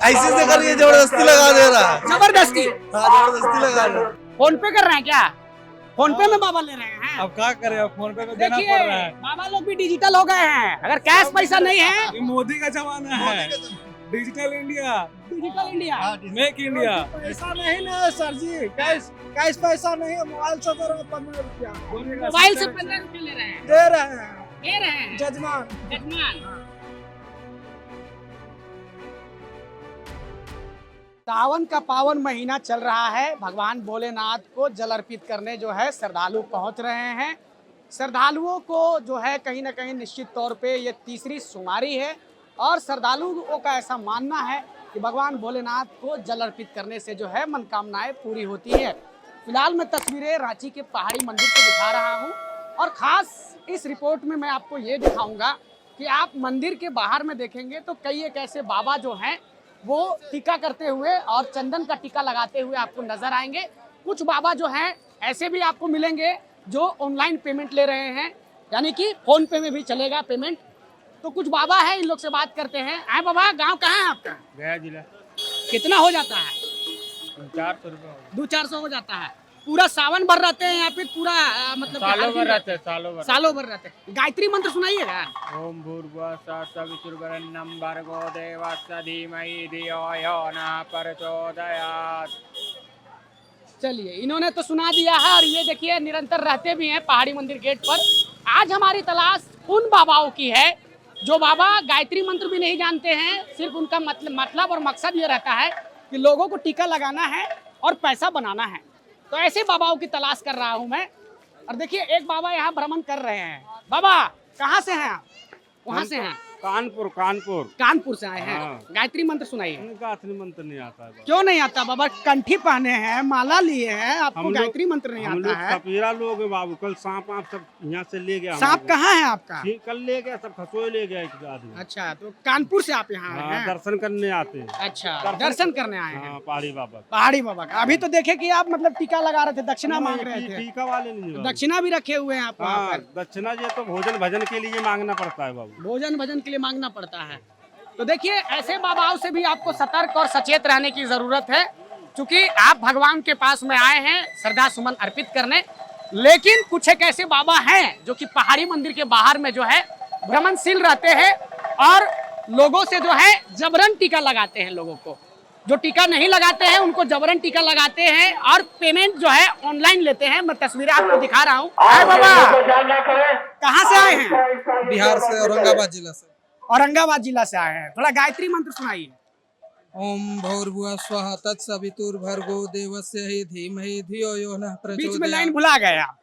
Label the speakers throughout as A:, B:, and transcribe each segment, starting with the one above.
A: ऐसे से कर ये जबरदस्ती लगा दे रहा है।
B: जबरदस्ती।
A: हाँ जबरदस्ती लगा रहा है।
B: फोन पे कर रहे हैं क्या? फोन पे में बाबा ले रहे हैं।
C: अब क्या करें, अब फोन पे तो देना
B: देखिए
C: पड़ रहा है।
B: बाबा लोग भी डिजिटल हो गए हैं। अगर कैश पैसा नहीं है,
C: ये मोदी का जमाना है, digital India,
B: digital India.
C: Make India.
D: पैसा नहीं ना सर जी, कैश पैसा नहीं है, मोबाइल से दे रहे हैं 15 रुपया,
B: मोबाइल से 15 रुपए ले रहे हैं।
D: दे रहे हैं
B: दे रहे हैं
D: जजमान।
B: जजमान। सावन का पावन महीना चल रहा है। भगवान भोलेनाथ को जल अर्पित करने जो है श्रद्धालु पहुंच रहे हैं। श्रद्धालुओं को जो है कहीं ना कहीं निश्चित तौर पे ये तीसरी सुमारी है और श्रद्धालुओं का ऐसा मानना है कि भगवान भोलेनाथ को जल अर्पित करने से जो है मनोकामनाएं पूरी होती है। फिलहाल मैं तस्वीरें रांची के पहाड़ी मंदिर को दिखा रहा हूँ और ख़ास इस रिपोर्ट में मैं आपको ये दिखाऊंगा कि आप मंदिर के बाहर में देखेंगे तो कई एक ऐसे बाबा जो हैं वो टीका करते हुए और चंदन का टीका लगाते हुए आपको नजर आएंगे। कुछ बाबा जो हैं ऐसे भी आपको मिलेंगे जो ऑनलाइन पेमेंट ले रहे हैं, यानी कि फोन पे में भी चलेगा पेमेंट। तो कुछ बाबा हैं, इन लोग से बात करते हैं। आए बाबा, गांव कहाँ है आपका?
C: गया जिला।
B: कितना हो जाता है?
C: 400 रुपये।
B: 200-400 हो जाता है। पूरा सावन भर रहते हैं या फिर पूरा मतलब
C: सालों भर रहते हैं, सालों भर।
B: सालों भर रहते हैं। गायत्री मंत्र सुनाइएगा।
C: ओम भूर्भुवः स्वः सवितुर्वरेण्यं भर्गो देवस्य धीमहि धियो यो नः प्रचोदयात्।
B: चलिए, इन्होंने तो सुना दिया है और ये देखिए निरंतर रहते भी हैं पहाड़ी मंदिर गेट पर। आज हमारी तलाश उन बाबाओं की है जो बाबा गायत्री मंत्र भी नहीं जानते हैं। सिर्फ उनका मतलब और मकसद ये रहता है कि लोगों को टीका लगाना है और पैसा बनाना है। तो ऐसे बाबाओं की तलाश कर रहा हूं मैं। और देखिए एक बाबा यहाँ भ्रमण कर रहे हैं। बाबा कहाँ से हैं आप? वहाँ से हैं?
C: कानपुर।
B: कानपुर से आए हैं।
C: हाँ।
B: गायत्री मंत्र सुनाइए।
C: गायत्री मंत्र नहीं आता है।
B: क्यों नहीं आता बाबा? कंठी पहने हैं, माला लिए हैं, आपको
C: हम लोग-
B: गायत्री मंत्र नहीं
C: हम
B: आता
C: लोग
B: है?
C: कपीरा लोग हैं बाबू। कल सांप आप सब यहाँ से ले गया।
B: सांप कहाँ है आपका?
C: कल ले गया, सब खसोए ले गया एक आदमी।
B: अच्छा, तो कानपुर से आप यहाँ आए
C: हाँ,
B: हैं?
C: दर्शन करने आते हैं।
B: अच्छा, दर्शन करने आए हैं
C: हाँ, पहाड़ी बाबा।
B: पहाड़ी बाबा का। अभी तो देखे कि आप मतलब टीका लगा रहे थे, दक्षिणा मांग रहे थे।
C: टीका वाले नहीं बाबू।
B: दक्षिणा भी रखे हुए हैं आप वहाँ
C: हाँ,
B: पर?
C: दक्षिणा ये तो भोजन भजन के लिए मांगना पड़ता है बाबू।
B: भोजन भजन के लिए मांगना पड़ता है। तो देखिए ऐसे बाबाओं से भी आपको सतर्क और सचेत रहने की जरूरत है, क्योंकि आप भगवान के पास में आए हैं श्रद्धा सुमन अर्पित करने। लेकिन कुछ एक ऐसे बाबा हैं जो कि पहाड़ी मंदिर के बाहर में जो है भ्रमणशील रहते हैं और लोगों से जो है जबरन टीका लगाते हैं। लोगों को जो टीका नहीं लगाते हैं उनको जबरन टीका लगाते हैं और पेमेंट जो है ऑनलाइन लेते हैं। मैं तस्वीरें आपको दिखा रहा हूँ। आए बाबा, कहाँ से आए हैं?
A: बिहार से, औरंगाबाद जिला से।
B: औरंगाबाद जिला से आए हैं। थोड़ा गायत्री मंत्र सुनाइए।
A: ओम भूर्भुवः स्वः तत्सवितुर्भर्गो देवस्य धीमहि धियो यो नः
B: बीच में
A: प्रचोदयात्।
B: लाइन भुला गए आप।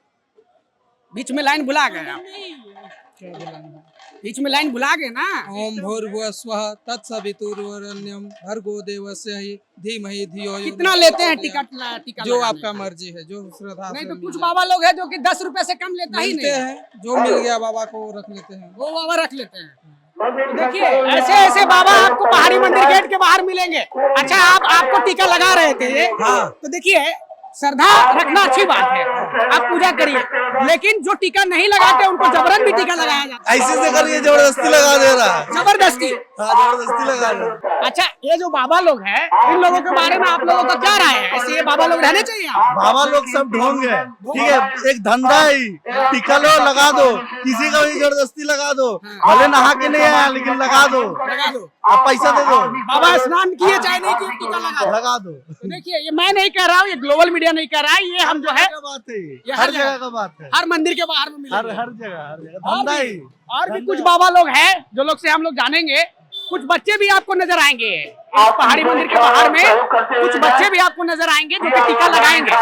B: बीच में लाइन भुला गए आप। बीच में लाइन भुला गए ना।
A: ओम भूर्भुवः स्वः तत्सवितुर्वरेण्यं भर्गो देवस्य धीमहि धियो यो
B: कितना
A: नः
B: लेते हैं
A: प्रचोदयात्।
B: टीका
A: जो
B: लगाने
A: आपका
B: का?
A: मर्जी है, जो श्रद्धा
B: नहीं
A: से
B: तो
A: मिल
B: कुछ
A: जाए।
B: बाबा लोग हैं जो कि 10 रुपए से कम लेता ही
A: मिलते
B: नहीं,
A: हैं, जो मिल गया बाबा को रख लेते हैं।
B: वो बाबा रख लेते हैं। देखिए ऐसे ऐसे बाबा आपको पहाड़ी मंदिर गेट के बाहर मिलेंगे। अच्छा, आपको टीका लगा रहे थे ये?
A: हाँ।
B: तो देखिए श्रद्धा रखना अच्छी बात है, आप पूजा करिए, लेकिन जो टीका नहीं लगाते उनको जबरन भी टीका लगाया जाता है।
A: ऐसे से कर ये जबरदस्ती लगा दे रहा है।
B: जबरदस्ती।
A: हाँ जबरदस्ती लगा रहा है।
B: अच्छा, ये जो बाबा लोग हैं इन लोगों के बारे में आप लोगों का क्या राय है? ऐसे ये बाबा लोग रहने चाहिए आप?
A: बाबा लोग सब ढोंग है, ठीक है, एक धंधा है, टीका लो लगा दो, किसी का भी जबरदस्ती लगा दो, भले नहा के नहीं आया लेकिन लगा दो,
B: लगा दो।
A: आप पैसा दे दो,
B: बाबा स्नान किए चाहे नहीं किए, टीका लगा दो।
A: लगा दो।
B: तो देखिए ये मैं नहीं कह रहा हूँ, ये ग्लोबल मीडिया नहीं कह रहा है, ये हम जो है
A: बात है,
B: ये
A: हर जगह का बात है,
B: हर मंदिर के बाहर में मिलेंगे।
A: हर जगह धंधा ही।
B: और भी कुछ बाबा लोग हैं जो लोग से हम लोग जानेंगे। कुछ बच्चे भी आपको नजर आएंगे इस पहाड़ी मंदिर के बाहर में, कुछ बच्चे भी आपको नजर आएंगे जो कि टीका लगाएंगे।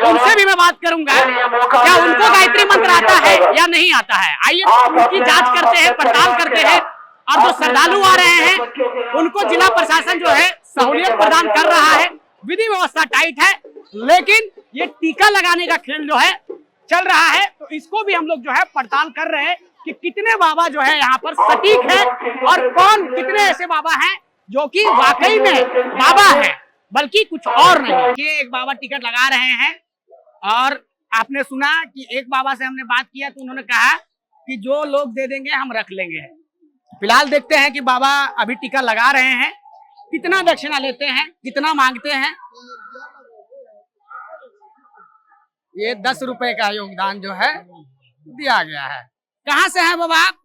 B: उनसे भी मैं बात करूंगा क्या उनको गायत्री मंत्र आता है या नहीं आता है। आइए उनकी जांच करते हैं, पड़ताल करते हैं। और जो श्रद्धालु आ रहे हैं उनको जिला प्रशासन जो है सहूलियत प्रदान कर रहा है, विधि व्यवस्था टाइट है, लेकिन ये टीका लगाने का खेल जो है चल रहा है। तो इसको भी हम लोग जो है पड़ताल कर रहे हैं कि कितने बाबा जो है यहाँ पर सटीक है और कौन कितने ऐसे बाबा हैं जो कि वाकई में बाबा है, बल्कि कुछ और नहीं। ये एक बाबा टिकट लगा रहे हैं और आपने सुना कि एक बाबा से हमने बात किया तो उन्होंने कहा कि जो लोग दे देंगे हम रख लेंगे। फिलहाल देखते हैं कि बाबा अभी टीका लगा रहे हैं, कितना दक्षिणा लेते हैं, कितना मांगते हैं? ये 10 रुपए का योगदान जो है दिया गया है। कहाँ से है बाबा आप?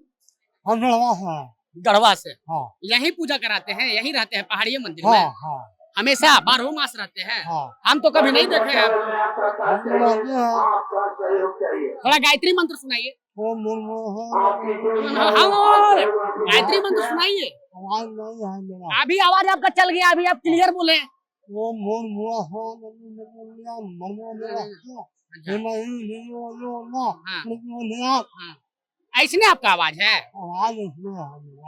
D: हम गढ़वा से।
B: गढ़वा से।
D: हाँ
B: यहीं पूजा कराते हैं, यहीं रहते हैं पहाड़ी मंदिर
D: हाँ
B: में?
D: हाँ
B: हमेशा 12 मास रहते हैं?
D: हाँ।
B: हम तो कभी नहीं देखे हैं।
D: हम रहते हैं।
B: थोड़ा गायत्री मंत्र सुनाइए।
D: ओम नमो
B: हाँ, गायत्री मंत्र सुनाइए।
D: आवाज नहीं है मेरा।
B: अभी आवाज आपका चल गया, अभी आप क्लियर बोले।
D: ओम नमो
B: हाँ, ऐसने आपका आवाज है?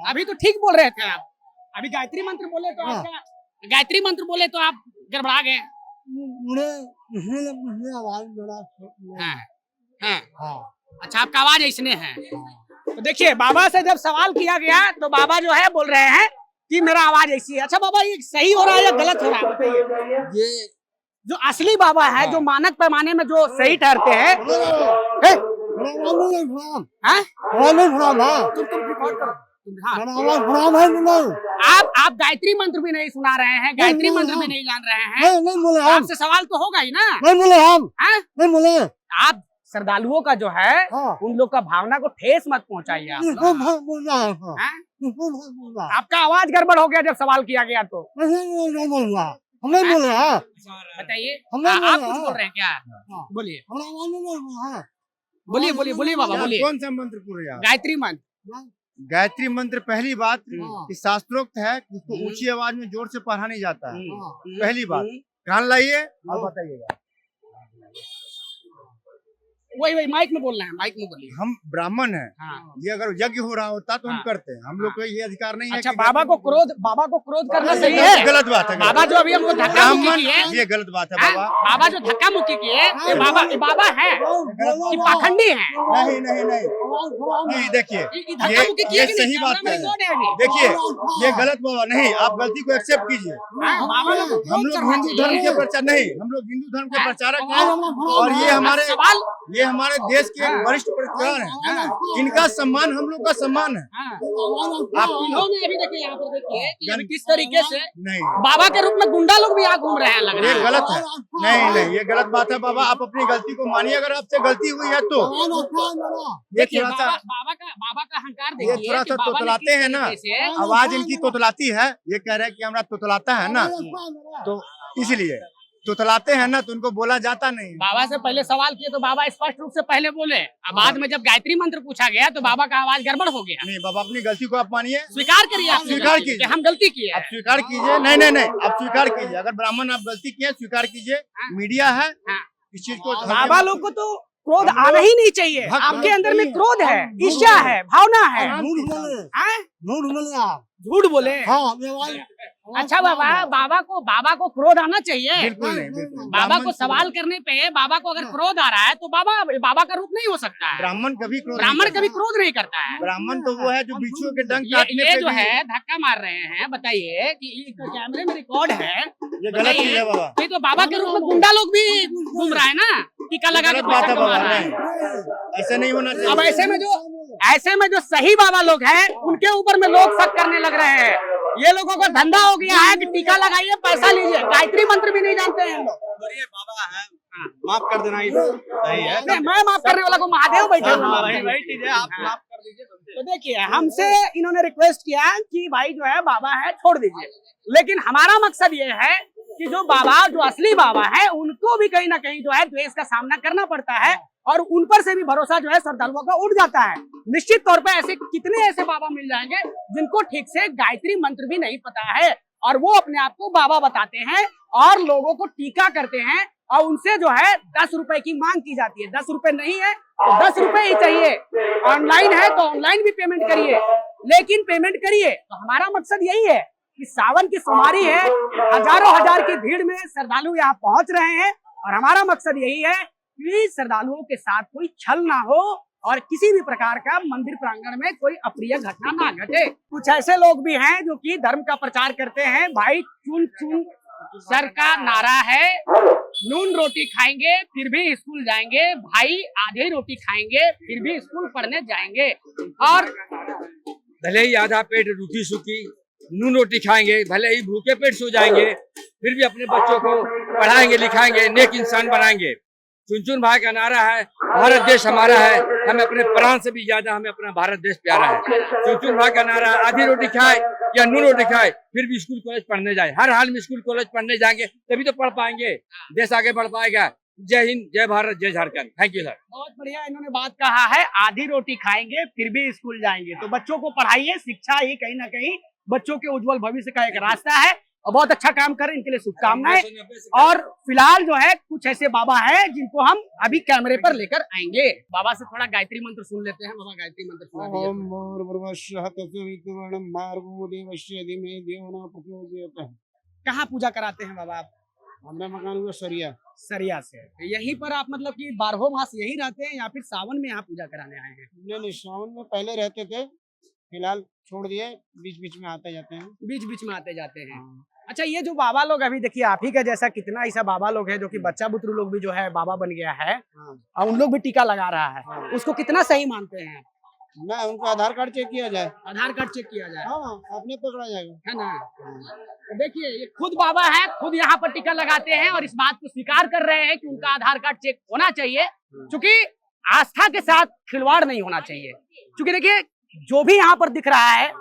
B: अभी तो ठीक बोल रहे थे आप। अभी गायत्री मंत्र बोले तो आपका, गायत्री मंत्र बोले तो आप गड़बड़ा गए। हाँ, हाँ।
D: हाँ
B: अच्छा, आपका आवाज ऐसने है। तो देखिए, बाबा से जब सवाल किया गया तो बाबा जो है बोल रहे हैं कि मेरा आवाज ऐसी है। अच्छा बाबा, ये सही हो रहा है या गलत हो रहा है बताइए।
D: ये
B: जो असली बाबा है, जो मानक पैमाने में जो सही ठहरते हैं, हाँ? आप गायत्री मंत्र भी नहीं सुना रहे हैं, गायत्री मंत्र भी नहीं जान रहे हैं। आपसे सवाल तो होगा ही ना? हाँ? आप श्रद्धालुओं का जो है, उन लोग का भावना को ठेस मत पहुंचाइए आप लोग। हाँ? आपका आवाज गड़बड़ हो गया जब सवाल किया गया तो। बताइए, आप कुछ बोल रहे हैं क्या? बोलिए बोलिए बोलिए बोलिए बाबा, बोलिए।
A: कौन सा मंत्र पूरे?
B: गायत्री मंत्र।
A: गायत्री मंत्र पहली बात कि शास्त्रोक्त है, उसको ऊंची आवाज में जोर से पढ़ा नहीं जाता है। पहली बात कान लाइए और बताइएगा।
B: वही माइक में बोलना है, माइक में बोलिए।
A: हम ब्राह्मण हैं।
B: हाँ।
A: ये अगर यज्ञ हो रहा होता तो हम करते हैं, हम लोग को ये अधिकार नहीं है।
B: अच्छा, बाबा को क्रोध करना सही है?
A: गलत बात है।
B: बाबा जो अभी हमको धक्का मुक्की किए,
A: ये गलत बात है बाबा।
B: बाबा जो धक्का मुक्की किए, ये बाबा है कि पाखंडी है?
A: नहीं नहीं नहीं, देखिए ये सही बात है। देखिए ये गलत बाबा नहीं, आप गलती को एक्सेप्ट कीजिए। हम लोग हिंदू धर्म के प्रचार नहीं, हम लोग हिंदू धर्म के प्रचारक हैं और ये हमारे देश के वरिष्ठ प्रतिनिधि हैं। इनका सम्मान हम लोग का सम्मान है।
B: आप इन्होंने अभी देखिए, यहाँ पर देखिए कि अभी किस तरीके से
A: नहीं,
B: बाबा के रूप में गुंडा लोग भी यहाँ घूम रहे हैं, लग रहा
A: ये
B: है।
A: गलत है। नहीं नहीं, ये गलत बात है बाबा। आप अपनी गलती को मानिए, अगर आपसे गलती हुई है तो ये थोड़ा सा
B: बाबा का अहंकार
A: ये
B: देखिए।
A: थोड़ा सा तोतलाते हैं ना, आवाज इनकी तोतलाती है। ये कह रहे हैं कि हमारा तोतलाता है ना, तो इसलिए तोतलाते हैं ना, तो उनको बोला जाता नहीं।
B: बाबा से पहले सवाल किए तो बाबा स्पष्ट रूप से पहले बोले, अब बाद में जब गायत्री मंत्र पूछा गया तो बाबा का आवाज गड़बड़ हो गया।
A: नहीं बाबा, अपनी गलती को आप मानिए,
B: स्वीकार करिए। आप
A: स्वीकार कीजिए,
B: हम गलती किए।
A: आप स्वीकार कीजिए। नहीं नहीं नहीं, आप स्वीकार कीजिए। अगर ब्राह्मण आप गलती किए, स्वीकार कीजिए। मीडिया है, इस चीज को
B: बाबा लोग को तो क्रोध आना ही नहीं चाहिए। आपके अंदर में क्रोध है, ईर्ष्या है, भावना है। झूठ बोले। अच्छा बाबा को क्रोध आना चाहिए।
A: बिल्कुल नहीं।
B: बाबा को सवाल करने पे बाबा को अगर क्रोध आ रहा है तो बाबा का रूप नहीं हो सकता है।
A: ब्राह्मण कभी
B: क्रोध नहीं करता है।
A: ब्राह्मण तो वो है जो बिच्छू के डंक काटने
B: ये
A: पे
B: जो है धक्का मार रहे हैं। बताइए कि कैमरे में रिकॉर्ड है,
A: ये गलत चीज है बाबा।
B: नहीं तो बाबा के रूप में गुंडा लोग भी घूम रहा है ना, टीका लगा के
A: बात है
B: पैसा
A: बाबा।
B: कमा रहा है।
A: ऐसा नहीं होना चाहिए।
B: अब ऐसे में जो सही बाबा लोग हैं उनके ऊपर में लोग शक करने लग रहे हैं। ये लोगों का धंधा हो गया है कि टीका लगाइए, पैसा लीजिए। गायत्री मंत्र भी नहीं जानते हैं लोग।
A: बाबा है, माफ कर देना, सही है।
B: नहीं, मैं माफ करने वाला को महादेव बैठे हुए हैं।
A: वही चीज है, आप माफ कर दीजिए।
B: तो देखिए, हमसे इन्होंने रिक्वेस्ट किया कि भाई जो है बाबा है छोड़ दीजिए, लेकिन हमारा मकसद ये है कि जो बाबा, जो असली बाबा है, उनको भी कहीं ना कहीं जो है द्वेष का सामना करना पड़ता है और उन पर से भी भरोसा जो है श्रद्धालुओं का उठ जाता है। निश्चित तौर पे ऐसे कितने ऐसे बाबा मिल जाएंगे जिनको ठीक से गायत्री मंत्र भी नहीं पता है और वो अपने आप को बाबा बताते हैं और लोगों को टीका करते हैं और उनसे जो है 10 रुपए की मांग की जाती है। 10 रुपए नहीं है तो 10 रुपए ही चाहिए। ऑनलाइन है तो ऑनलाइन भी पेमेंट करिए, लेकिन पेमेंट करिए। तो हमारा मकसद यही है कि सावन की सोमवारी है, हजारों हजार की भीड़ में श्रद्धालु यहाँ पहुंच रहे हैं और हमारा मकसद यही है कि श्रद्धालुओं के साथ कोई छल ना हो और किसी भी प्रकार का मंदिर प्रांगण में कोई अप्रिय घटना ना घटे। कुछ ऐसे लोग भी हैं जो कि धर्म का प्रचार करते हैं। भाई चुन चुन सर का नारा है, नून रोटी खाएंगे फिर भी स्कूल जाएंगे, भाई आधी रोटी खाएंगे फिर भी स्कूल पढ़ने जाएंगे। और
E: भले ही आधा पेट रूखी सूखी नून रोटी खाएंगे, भले ही भूखे पेट सो जाएंगे, फिर भी अपने बच्चों को पढ़ाएंगे लिखाएंगे, नेक इंसान बनाएंगे। चुनचुन भाई का नारा है भारत देश हमारा है, हमें अपने प्राण से भी ज्यादा हमें अपना भारत देश प्यारा है। चुनचुन भाई का नारा है आधी रोटी खाए या नून रोटी खाए फिर भी स्कूल कॉलेज पढ़ने जाए, हर हाल में स्कूल कॉलेज पढ़ने जाएंगे तभी तो पढ़ पाएंगे, देश आगे बढ़ पाएगा। जय हिंद, जय भारत, जय झारखंड। Thank you sir.
B: बहुत बढ़िया इन्होंने बात कहा है, आधी रोटी खाएंगे फिर भी स्कूल जाएंगे। तो बच्चों को पढ़ाइए, शिक्षा ही कहीं ना कहीं बच्चों के उज्जवल भविष्य का एक रास्ता है और बहुत अच्छा काम कर रहे हैं, इनके लिए शुभकामनाएं। और फिलहाल जो है कुछ ऐसे बाबा हैं जिनको हम अभी कैमरे पर लेकर आएंगे। बाबा से थोड़ा गायत्री मंत्र सुन लेते हैं। बाबा गायत्री मंत्र सुना दीजिए।
D: ओम भूर्भुवस्सुः तत्सवितुर्वरेण्यं भर्गो देवस्य धीमहि धियो न प्रचोदयात्।
B: कहाँ पूजा कराते हैं बाबा आप?
D: हमारा मकान हुआ सरिया।
B: सरिया से। तो यहीं पर आप मतलब कि 12 मास यहीं रहते हैं या फिर सावन में यहाँ पूजा कराने आए हैं?
D: नहीं, सावन में पहले रहते थे, फिलहाल छोड़ दिए, बीच बीच में आते जाते हैं।
B: बीच बीच में आते जाते हैं। अच्छा, ये जो बाबा लोग अभी देखिए आप ही का जैसा कितना ऐसा बाबा लोग है जो कि बच्चा बुतरू लोग भी जो है बाबा बन गया है और उन लोग भी टीका लगा रहा है, उसको कितना सही मानते हैं?
D: ना, उनका आधार कार्ड चेक किया जाए।
B: आधार कार्ड चेक किया जाए,
D: हाँ, अपने पकड़ा जाएगा,
B: है ना? तो देखिए ये खुद बाबा है, खुद यहाँ पर टीका लगाते हैं और इस बात को स्वीकार कर रहे हैं कि उनका आधार कार्ड चेक होना चाहिए, क्योंकि आस्था के साथ खिलवाड़ नहीं होना चाहिए। क्योंकि देखिए जो भी यहाँ पर दिख रहा है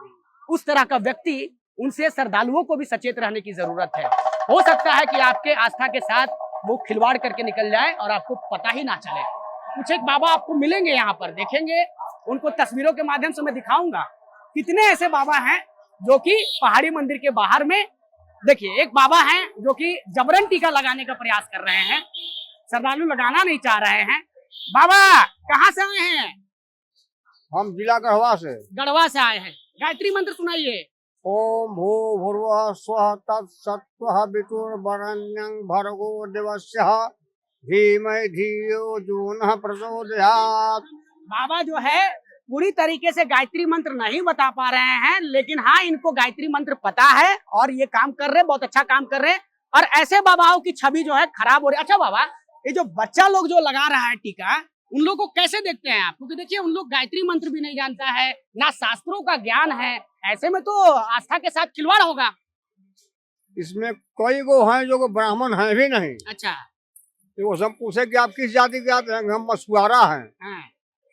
B: उस तरह का व्यक्ति, उनसे श्रद्धालुओं को भी सचेत रहने की जरूरत है। हो सकता है कि आपके आस्था के साथ वो खिलवाड़ करके निकल जाए और आपको पता ही ना चले। कुछ एक बाबा आपको मिलेंगे यहाँ पर, देखेंगे, उनको तस्वीरों के माध्यम से मैं दिखाऊंगा। कितने ऐसे बाबा हैं जो कि पहाड़ी मंदिर के बाहर में, देखिए एक बाबा हैं जो कि जबरन टीका लगाने का प्रयास कर रहे हैं, श्रद्धालु लगाना नहीं चाह रहे हैं। बाबा कहाँ से आए हैं?
D: हम जिला गढ़वा से।
B: गढ़वा से आए हैं। गायत्री मंत्र सुनाइए।
D: ओम भूर्भुवः स्वः तत्सवितुर्वरेण्यं भर्गो देवस्य धीमहि धियो यो नः प्रचोदयात्।
B: बाबा जो है पूरी तरीके से गायत्री मंत्र नहीं बता पा रहे हैं, लेकिन हाँ इनको गायत्री मंत्र पता है और ये काम कर रहे हैं, बहुत अच्छा काम कर रहे हैं। और ऐसे बाबाओं की छवि जो है खराब हो रही है। अच्छा बाबा, ये जो बच्चा लोग जो लगा रहा है टीका, उन लोगों को कैसे देखते हैं आप? क्योंकि देखिए उन लोग गायत्री मंत्र भी नहीं जानता है, ना शास्त्रों का ज्ञान है, ऐसे में तो आस्था के साथ खिलवाड़ होगा।
D: इसमें कई गो हैं जो को ब्राह्मण हैं भी नहीं।
B: अच्छा,
D: तो वो सब पूछे कि आप किस जाति के आते हैं, हम मछुआरा हैं।
B: हाँ।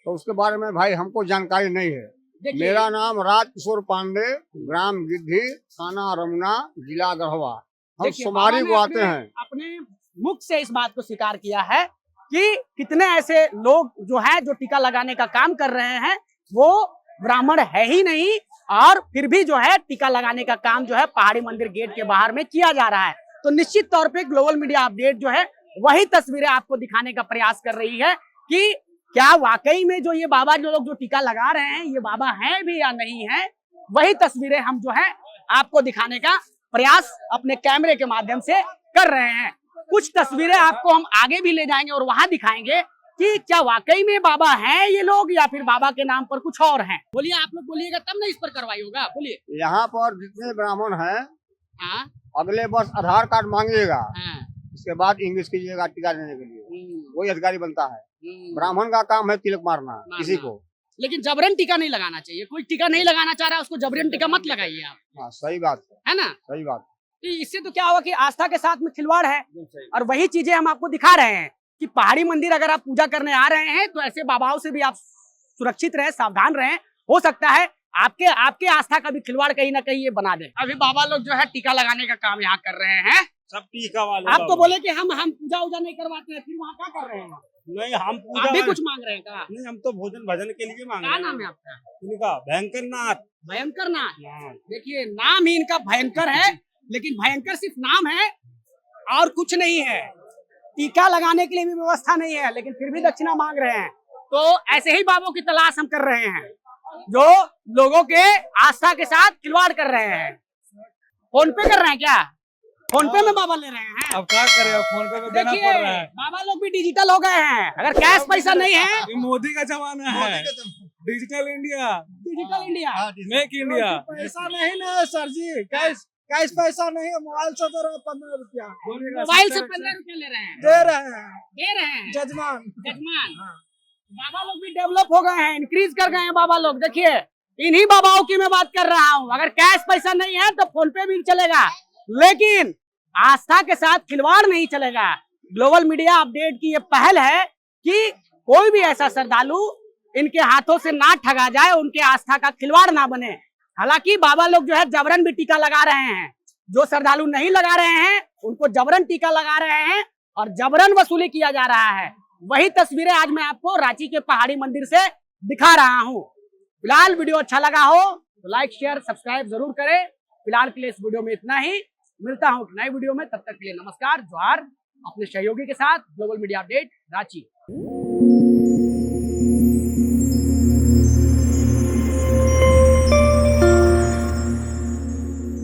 D: तो उसके बारे में भाई हमको जानकारी नहीं है। मेरा नाम राजकिशोर पांडे, ग्राम गिद्धि, थाना रमुना, जिला गढ़वा। हम सुमारी को आते हैं।
B: अपने मुख से इस बात को स्वीकार किया है कि कितने ऐसे लोग जो है जो टीका लगाने का काम कर रहे हैं वो ब्राह्मण है ही नहीं, और फिर भी जो है टीका लगाने का काम जो है पहाड़ी मंदिर गेट के बाहर में किया जा रहा है। तो निश्चित तौर पे ग्लोबल मीडिया अपडेट जो है वही तस्वीरें आपको दिखाने का प्रयास कर रही है कि क्या वाकई में जो ये बाबा जो लोग जो टीका लगा रहे हैं ये बाबा हैं भी या नहीं है। वही तस्वीरें हम जो है आपको दिखाने का प्रयास अपने कैमरे के माध्यम से कर रहे हैं। कुछ तस्वीरें आपको हम आगे भी ले जाएंगे और वहां दिखाएंगे कि क्या वाकई में बाबा हैं ये लोग या फिर बाबा के नाम पर कुछ और हैं। बोलिए, आप लोग बोलिएगा तब ना इस पर कार्रवाई होगा। बोलिए।
D: यहाँ पर जितने ब्राह्मण हैं,
B: हाँ,
D: अगले वर्ष आधार कार्ड मांगिएगा,
B: हाँ,
D: उसके बाद इंग्लिश कीजिएगा टीका देने के लिए, वही अधिकारी बनता है। ब्राह्मण का काम है तिलक मारना किसी को,
B: लेकिन जबरन टीका नहीं लगाना चाहिए। कोई टीका नहीं लगाना चाह रहा है उसको जबरन टीका मत लगाइए आप।
D: हाँ, सही बात
B: है ना?
D: सही बात।
B: इससे तो क्या होगा कि आस्था के साथ में खिलवाड़ है। और वही चीजें हम आपको दिखा रहे हैं कि पहाड़ी मंदिर अगर आप पूजा करने आ रहे हैं तो ऐसे बाबाओं से भी आप सुरक्षित रहे, सावधान रहे। हो सकता है आपके आस्था का भी खिलवाड़ कहीं ना कहीं ये बना दे। अभी बाबा लोग जो है टीका लगाने का काम यहाँ कर रहे हैं।
A: सब टीका वाले।
B: आप तो बोले कि हम पूजा उजा नहीं करवाते हैं, फिर वहाँ क्या कर रहे हैं?
A: नहीं, हम
B: आप भी कुछ मांग रहे हैं क्या?
A: नहीं, हम तो भोजन भजन के लिए मांग रहे
B: क्या
A: हैं।
B: नाम है आपका?
A: इनका भयंकर नाथ।
B: भयंकर नाथ। देखिए नाम ही इनका भयंकर है, लेकिन भयंकर सिर्फ नाम है और कुछ नहीं है। टीका लगाने के लिए भी व्यवस्था नहीं है, लेकिन फिर भी दक्षिणा मांग रहे हैं। तो ऐसे ही बाबों की तलाश हम कर रहे हैं जो लोगों के आस्था के साथ खिलवाड़ कर रहे हैं। फोन पे कर रहे हैं क्या? फोन पे में बाबा ले रहे हैं।
A: अब क्या करें, फोन पे देना
B: देखिए
A: पड़ रहा है।
B: बाबा लोग भी डिजिटल हो गए हैं। अगर कैश पैसा नहीं है,
A: ये मोदी का जमाना है, digital India,
B: digital India,
A: make India.
D: पैसा नहीं ना सर जी, कैश पैसा नहीं है, मोबाइल से दे रहे हैं 15 रुपया।
B: मोबाइल से 15 रुपए ले रहे हैं।
D: दे रहे हैं
B: जजमान।
D: हाँ।
B: बाबा लोग भी डेवलप हो गए हैं, इंक्रीज कर गए हैं बाबा लोग। देखिए इन्हीं बाबाओं की मैं बात कर रहा हूँ। अगर कैश पैसा नहीं है तो फोन पे भी चलेगा, लेकिन आस्था के साथ खिलवाड़ नहीं चलेगा। ग्लोबल मीडिया अपडेट की ये पहल है कि कोई भी ऐसा श्रद्धालु इनके हाथों से ना ठगा जाए, उनके आस्था का खिलवाड़ ना बने। हालांकि बाबा लोग जो है जबरन भी टीका लगा रहे हैं, जो श्रद्धालु नहीं लगा रहे हैं उनको जबरन टीका लगा रहे हैं और जबरन वसूली किया जा रहा है। वही तस्वीरें आज मैं आपको रांची के पहाड़ी मंदिर से दिखा रहा हूँ। फिलहाल वीडियो अच्छा लगा हो तो लाइक शेयर सब्सक्राइब जरूर करें। फिलहाल के लिए इस वीडियो में इतना ही, मिलता हूँ नई वीडियो में, तब तक के लिए नमस्कार, जोहार। अपने सहयोगी के साथ ग्लोबल मीडिया अपडेट रांची।